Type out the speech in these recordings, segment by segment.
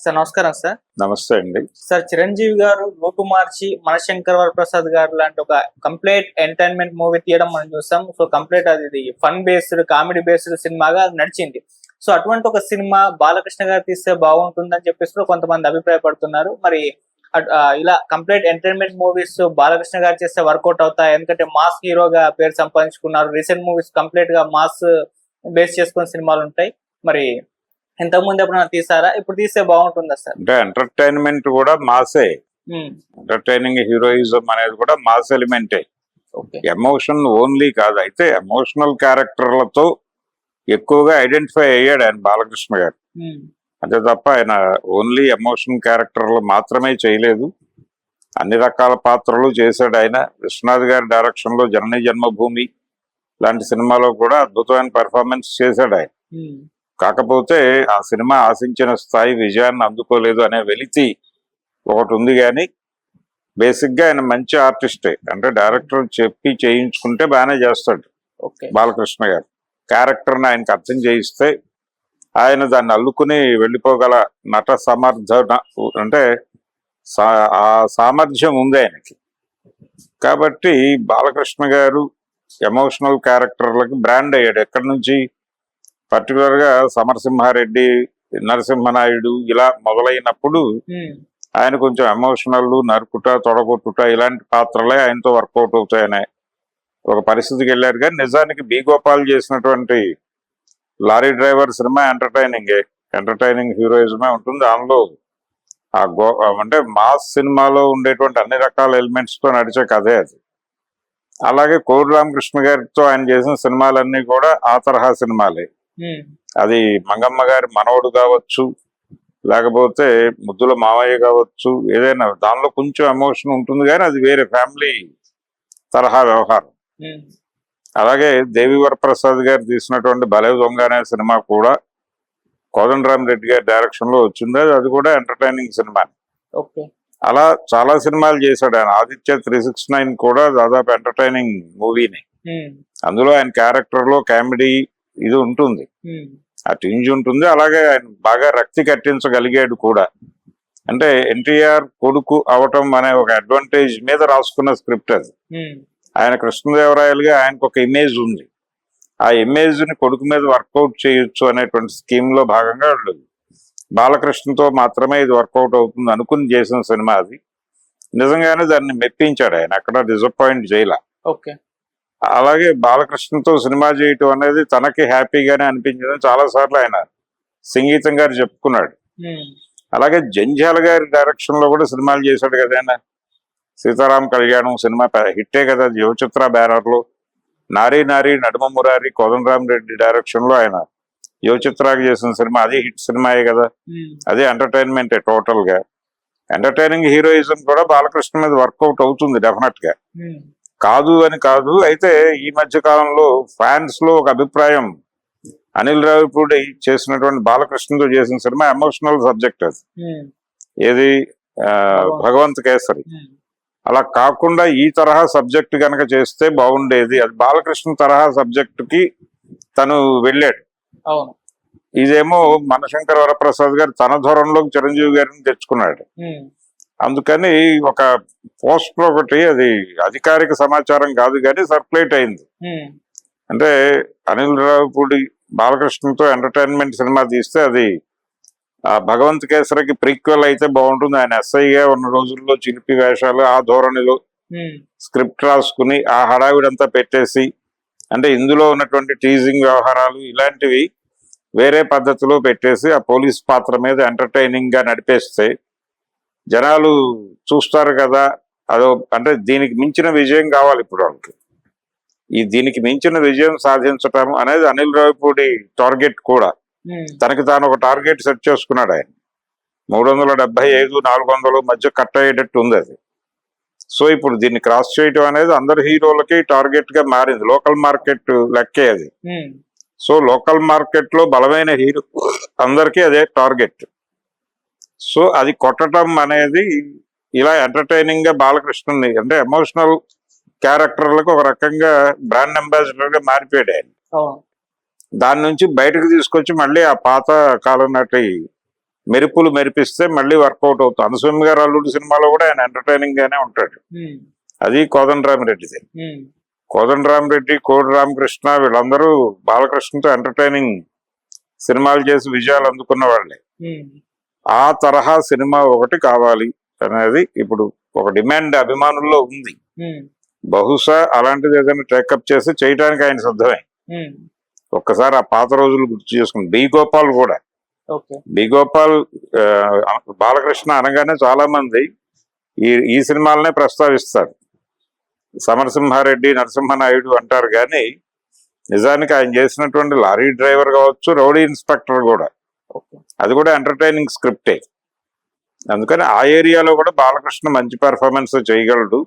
Sir నమస్కారం sir. నమస్తే అండి. సార్ చిరంజీవి గారు రూపు మార్చి మనశంకర్ వరప్రసాద్ గారు లాంటి ఒక కంప్లీట్ ఎంటర్టైన్మెంట్ మూవీ తీయడం మనం చూస్తాం. సో కంప్లీట్ అది ఫన్ బేస్డ్ కామెడీ బేస్డ్ సినిమాగా నడిచింది. సో అటువంటి ఒక సినిమా బాలకృష్ణ గారు తీస్తే బాగుంటుందని చెప్పేసి కూడా కొంతమంది అభిప్రాయపడుతున్నారు. మరి ఇలా కంప్లీట్ ఎంటర్టైన్మెంట్ మూవీస్ బాలకృష్ణ గారు చేస్తే వర్కౌట్ అవుతాయి, ఎందుకంటే మాస్ హీరోగా పేరు సంపాదించుకున్నారు. రీసెంట్ మూవీస్ కంప్లీట్ గా మాస్ బేస్ చేసుకున్న సినిమాలు ఉంటాయి. మరి ఇంతకుముందు ఎప్పుడైనా తీసారా, ఇప్పుడు తీస్తే బాగుంటుందా సార్? అంటే ఎంటర్టైన్మెంట్ కూడా మాసే, ఎంటర్టైనింగ్ హీరోయిజం అనేది కూడా మాస్ ఎలిమెంటే. ఎమోషన్ ఓన్లీ కాదు. అయితే ఎమోషనల్ క్యారెక్టర్లతో ఎక్కువగా ఐడెంటిఫై అయ్యాడు ఆయన బాలకృష్ణ గారు. అంతే తప్ప ఆయన ఓన్లీ ఎమోషన్ క్యారెక్టర్లు మాత్రమే చేయలేదు, అన్ని రకాల పాత్రలు చేశాడు ఆయన. విశ్వనాథ్ గారి డైరెక్షన్ లో జననీ జన్మభూమి లాంటి సినిమాలో కూడా అద్భుతమైన పెర్ఫార్మెన్స్ చేశాడు ఆయన. కాకపోతే ఆ సినిమా ఆశించిన స్థాయి విజయాన్ని అందుకోలేదు అనే వెలితి ఒకటి ఉంది. కానీ బేసిక్ గా ఆయన మంచి ఆర్టిస్టే. అంటే డైరెక్టర్ చెప్పి చేయించుకుంటే బాగానే చేస్తాడు బాలకృష్ణ గారు. క్యారెక్టర్ని ఆయనకు అర్థం చేయిస్తే ఆయన దాన్ని అల్లుకుని వెళ్ళిపోగల నట సమర్థన, అంటే ఆ సామర్థ్యం ఉంది ఆయనకి. కాబట్టి బాలకృష్ణ గారు ఎమోషనల్ క్యారెక్టర్లకి బ్రాండ్ అయ్యాడు. ఎక్కడి నుంచి? పర్టికులర్ గా సమరసింహారెడ్డి, నరసింహనాయుడు ఇలా మొదలైనప్పుడు ఆయన కొంచెం ఎమోషనల్, నరుకుట, తొడగొట్టుట ఇలాంటి పాత్రలే ఆయనతో వర్కౌట్ అవుతాయనే ఒక పరిస్థితికి వెళ్ళారు. కానీ నిజానికి బి గోపాల్ చేసినటువంటి లారీ డ్రైవర్ సినిమా ఎంటర్టైనింగ్ హీరోయిజమే ఉంటుంది. దానిలో అంటే మాస్ సినిమాలో ఉండేటువంటి అన్ని రకాల ఎలిమెంట్స్ తో నడిచే కథే అది. అలాగే కోడి రామకృష్ణ గారితో ఆయన చేసిన సినిమాలన్నీ కూడా ఆ తరహా సినిమాలే. అది మంగమ్మ గారి మనవడు కావచ్చు, లేకపోతే ముద్దుల మావయ్య కావచ్చు, ఏదైనా దానిలో కొంచెం ఎమోషన్ ఉంటుంది, కానీ అది వేరే ఫ్యామిలీ తరహా వ్యవహారం. అలాగే దేవి వరప్రసాద్ గారు తీసినటువంటి భలే దొంగ అనే సినిమా కూడా కోదండరామిరెడ్డి గారి డైరెక్షన్ లో వచ్చింది. అది కూడా ఎంటర్టైనింగ్ సినిమా. అలా చాలా సినిమాలు చేశాడు ఆయన. ఆదిత్య 369 కూడా దాదాపు ఎంటర్టైనింగ్ మూవీని. అందులో ఆయన క్యారెక్టర్ లో కామెడీ ఇది ఉంటుంది, ఆ టింజ్ ఉంటుంది. అలాగే ఆయన బాగా రక్తి కట్టించగలిగాడు కూడా. అంటే ఎన్టీఆర్ కొడుకు అవటం అనే ఒక అడ్వాంటేజ్ మీద రాసుకున్న స్క్రిప్ట్ అది. ఆయన కృష్ణదేవరాయలుగా ఆయనకు ఒక ఇమేజ్ ఉంది. ఆ ఇమేజ్ ని కొడుకు మీద వర్కౌట్ చేయొచ్చు అనేటువంటి స్కీమ్ లో భాగంగా బాలకృష్ణతో మాత్రమే ఇది వర్కౌట్ అవుతుంది అనుకుని చేసిన సినిమా అది. నిజంగానే దాన్ని మెప్పించాడు ఆయన, అక్కడ డిసప్పాయింట్ చేయలే. అలాగే బాలకృష్ణతో సినిమా చేయటం అనేది తనకి హ్యాపీగానే అనిపించింది చాలా సార్లు ఆయన సంగీతం గారు చెప్పుకున్నాడు. అలాగే జంధ్యాల గారి డైరెక్షన్ లో కూడా సినిమాలు చేశాడు కదా ఆయన. సీతారాం కళ్యాణం సినిమా హిట్టే కదా, యువచిత్ర బ్యానర్ లో. నారీ నారీ నడుమ మురారి కోదండరామిరెడ్డి డైరెక్షన్ లో ఆయన యువచిత్రాకి చేసిన సినిమా, అది హిట్ సినిమాయే కదా. అదే ఎంటర్టైన్మెంట్ టోటల్ గా. ఎంటర్టైనింగ్ హీరోయిజం కూడా బాలకృష్ణ మీద వర్కౌట్ అవుతుంది డెఫినెట్ గా, కాదు అని కాదు. అయితే ఈ మధ్య కాలంలో ఫ్యాన్స్ లో ఒక అభిప్రాయం, అనిల్ రావిపూడి చేసినటువంటి బాలకృష్ణతో చేసిన సినిమా ఎమోషనల్ సబ్జెక్ట్ అది. ఏది భగవంత్ కేసరి. అలా కాకుండా ఈ తరహా సబ్జెక్ట్ కనుక చేస్తే బాగుండేది. అది బాలకృష్ణ తరహా సబ్జెక్ట్ కి తను వెళ్ళాడు. ఇదేమో మనశంకర్ వరప్రసాద్ గారు తన ధోరణిలోకి చిరంజీవి గారిని తెచ్చుకున్నాడు. అందుకని ఒక పోస్టర్ ఒకటి, అది అధికారిక సమాచారం కాదు కానీ సర్క్యులేట్ అయింది. అంటే అనిల్ రావిపూడి బాలకృష్ణతో ఎంటర్టైన్మెంట్ సినిమా తీస్తే అది భగవంత్ కేసరికి ప్రీక్వెల్ అయితే బాగుంటుంది. ఆయన ఎస్ఐగా ఉన్న రోజుల్లో చిలిపి వేషాలు ఆ ధోరణిలో స్క్రిప్ట్ రాసుకుని ఆ హడావిడంతా పెట్టేసి, అంటే ఇందులో ఉన్నటువంటి టీజింగ్ వ్యవహారాలు ఇలాంటివి వేరే పద్ధతిలో పెట్టేసి ఆ పోలీస్ పాత్ర మీద ఎంటర్టైనింగ్ గా నడిపేస్తే జనాలు చూస్తారు కదా. అదో అంటే దీనికి మించిన విజయం కావాలి ఇప్పుడు వాళ్ళకి. దీనికి మించిన విజయం సాధించటం అనేది అనిల్ రావిపూడి టార్గెట్ కూడా. తనకి తాను ఒక టార్గెట్ సెట్ చేసుకున్నాడు ఆయన. 375, 400 మధ్య కట్ అయ్యేటట్టు ఉంది అది. సో ఇప్పుడు దీన్ని క్రాస్ చేయటం అనేది అందరు హీరోలకి టార్గెట్ గా మారింది. లోకల్ మార్కెట్ లెక్కే అది. సో లోకల్ మార్కెట్ లో బలమైన హీరో అందరికీ అదే టార్గెట్. సో అది కొట్టడం అనేది ఇలా ఎంటర్టైనింగ్ గా బాలకృష్ణని, అంటే ఎమోషనల్ క్యారెక్టర్లకు ఒక రకంగా బ్రాండ్ అంబాసిడర్ గా మారిపోయాడు ఆయన. దాని నుంచి బయటకు తీసుకొచ్చి మళ్ళీ ఆ పాత కాలం నాటి మెరుపులు మెరిపిస్తే మళ్ళీ వర్కౌట్ అవుతుంది. అనసూయ గారు అల్లుడు సినిమాలో కూడా ఆయన ఎంటర్టైనింగ్ గానే ఉంటాడు. అది కోదండరామిరెడ్డిది. కోదండరామిరెడ్డి, కోడి రామకృష్ణ వీళ్ళందరూ బాలకృష్ణతో ఎంటర్టైనింగ్ సినిమాలు చేసి విజయాలు అందుకున్న వాళ్ళే. ఆ తరహా సినిమా ఒకటి కావాలి అనేది ఇప్పుడు ఒక డిమాండ్ అభిమానుల్లో ఉంది. బహుశా అలాంటిది ఏదైనా టేకప్ చేసి చేయడానికి ఆయన సిద్ధమే. ఒక్కసారి ఆ పాత రోజులు గుర్తు చేసుకుని బి గోపాల్ కూడా, బి గోపాల్ బాలకృష్ణ అనగానే చాలా మంది ఈ సినిమాలనే ప్రస్తావిస్తారు. సమరసింహారెడ్డి, నరసింహనాయుడు అంటారు కానీ నిజానికి ఆయన చేసినటువంటి లారీ డ్రైవర్ కావచ్చు, రౌడీ ఇన్స్పెక్టర్ కూడా, అది కూడా ఎంటర్టైనింగ్ స్క్రిప్టే. అందుకని ఆ ఏరియాలో కూడా బాలకృష్ణ మంచి పెర్ఫార్మెన్స్ చేయగలడు.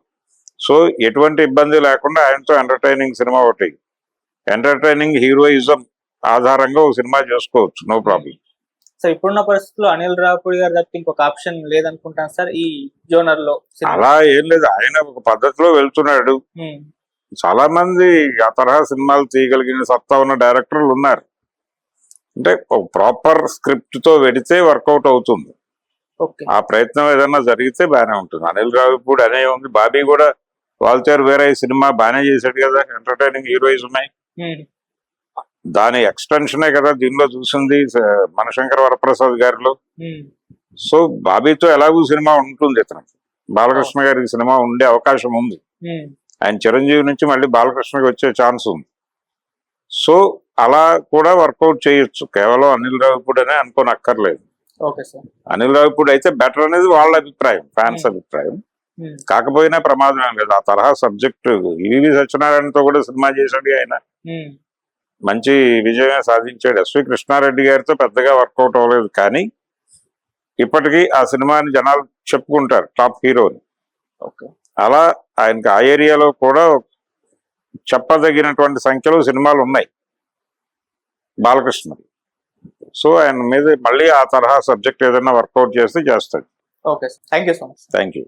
సో ఎటువంటి ఇబ్బంది లేకుండా ఆయనతో ఎంటర్టైనింగ్ సినిమా ఒకటి, ఎంటర్టైనింగ్ హీరోయిజం ఆధారంగా ఒక సినిమా చేసుకోవచ్చు, నో ప్రాబ్లం. సో ఇప్పుడున్న పరిస్థితుల్లో అనిల్ రావిపూడి గారు తప్ప ఇంకొక ఆప్షన్ లేదనుకుంటాను సార్ ఈ జోనర్ లో. అలా ఏం లేదు, ఆయన ఒక పద్ధతిలో వెళ్తున్నాడు. చాలా మంది ఆ తరహా సినిమాలు తీయగలిగిన సత్తా ఉన్న డైరెక్టర్లు ఉన్నారు. అంటే ప్రాపర్ స్క్రిప్ట్ తో వెడితే వర్కౌట్ అవుతుంది. ఆ ప్రయత్నం ఏదన్నా జరిగితే బాగానే ఉంటుంది. అనిల్ రావిపూడి అనే ఉంది, బాబీ కూడా వాల్తేరు వేరే సినిమా బాగానే చేశాడు కదా, ఎంటర్టైనింగ్ హీరోయిజమే. దాని ఎక్స్టెన్షనే కదా దీనిలో చూసింది మనశంకర వరప్రసాద్ గారిలో. సో బాబీతో ఎలాగూ సినిమా ఉంటుంది ఇతనికి. బాలకృష్ణ గారికి సినిమా ఉండే అవకాశం ఉంది. ఆయన చిరంజీవి నుంచి మళ్ళీ బాలకృష్ణకి వచ్చే ఛాన్స్ ఉంది. సో అలా కూడా వర్కౌట్ చేయొచ్చు, కేవలం అనిల్ రావిపూడి అనే అనుకోనక్కర్లేదు. అనిల్ రావిపూడి అయితే బెటర్ అనేది వాళ్ళ అభిప్రాయం, ఫ్యాన్స్ అభిప్రాయం. కాకపోయినా ప్రమాదం ఏం లేదు. ఆ తరహా సబ్జెక్ట్ ఈవి సత్యనారాయణతో కూడా సినిమా చేశాడు ఆయన, మంచి విజయమే సాధించాడు. ఎస్వి కృష్ణారెడ్డి గారితో పెద్దగా వర్కౌట్ అవ్వలేదు, కానీ ఇప్పటికీ ఆ సినిమాని జనాలు చెప్పుకుంటారు టాప్ హీరోని. అలా ఆయనకి ఆ ఏరియాలో కూడా చెప్పదగినటువంటి సంఖ్యలో సినిమాలు ఉన్నాయి బాలకృష్ణ. సో ఆయన మీద మళ్ళీ ఆ తరహా సబ్జెక్ట్ ఏదైనా వర్కౌట్ చేస్తే చేస్తాడు. Okay, thank you so much. Thank you.